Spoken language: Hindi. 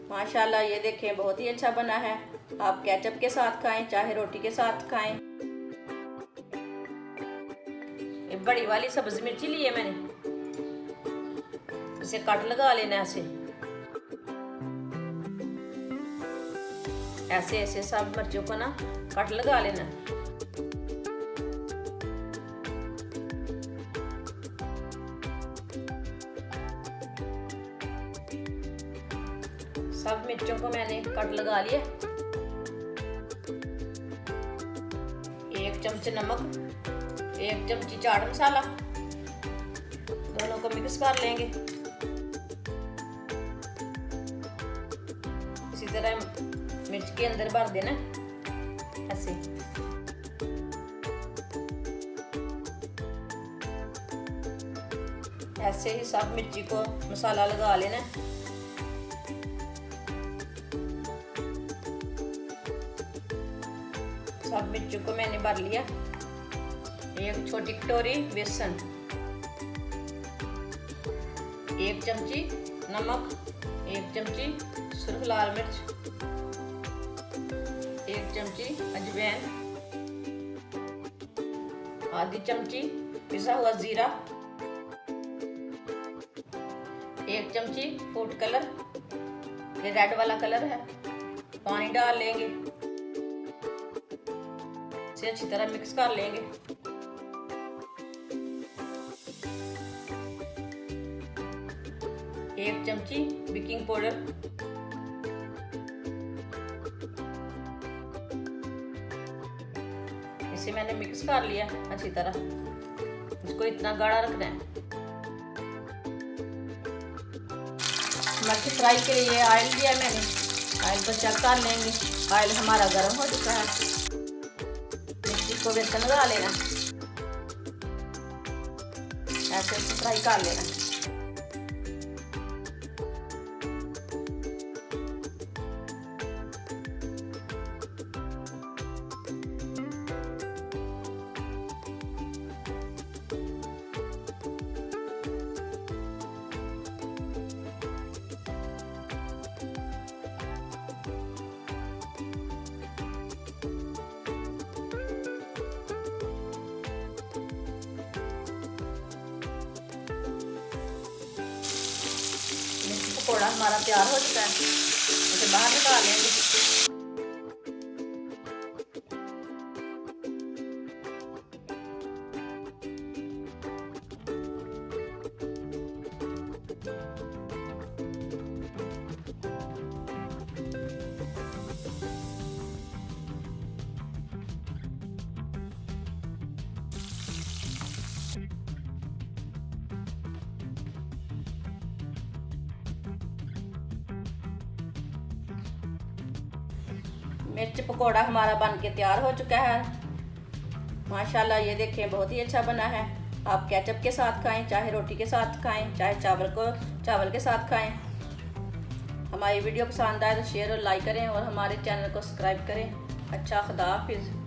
माशाल्लाह ये देखें बहुत ही अच्छा बना है। आप केचप के साथ खाएं चाहे रोटी के साथ खाएं। ये बड़ी वाली सब्जी मिर्ची ली है मैंने, इसे कट लगा लेना ऐसे ऐसे सब मिर्चों को ना कट लगा लेना। सब मिर्चों को मैंने कट लगा लिया। 1 चम्मच नमक, 1 चमची चाट मसाला, दोनों को मिक्स कर लेंगे। इसी तरह मिर्च के अंदर भर देना ऐसे। ऐसे ही सब मिर्ची को मसाला लगा लेना। सब मिर्चों को मैंने भर लिया। 1 छोटी कटोरी बेसन, 1 चमची नमक, 1 चमची सुर्ख लाल मिर्च, 1 चमची अजवाइन, आधी चमची पिसा हुआ जीरा, 1 चमची फूड कलर, ये रेड वाला कलर है। पानी डाल लेंगे, इसे अच्छी तरह मिक्स कर लेंगे। एक चमची बेकिंग पाउडर, इसे मैंने मिक्स कर लिया अच्छी तरह। इसको इतना गाढ़ा रखना है। मच्छी फ्राई के लिए ऑयल लिया मैंने, ऑयल को चेक कर लेंगे। ऑयल हमारा गर्म हो चुका है। मिर्ची को बेसन लगा लेना, ऐसे फ्राई कर लेना। पकौड़ा हमारा तैयार हो चुका है, इसे बाहर निकाल लेंगे। मिर्च पकौड़ा हमारा बन के तैयार हो चुका है। माशाल्लाह ये देखें बहुत ही अच्छा बना है। आप केचप के साथ खाएं चाहे रोटी के साथ खाएं चाहे चावल के साथ खाएं। हमारी वीडियो पसंद आए तो शेयर और लाइक करें और हमारे चैनल को सब्सक्राइब करें। अच्छा, खुदा हाफिज़।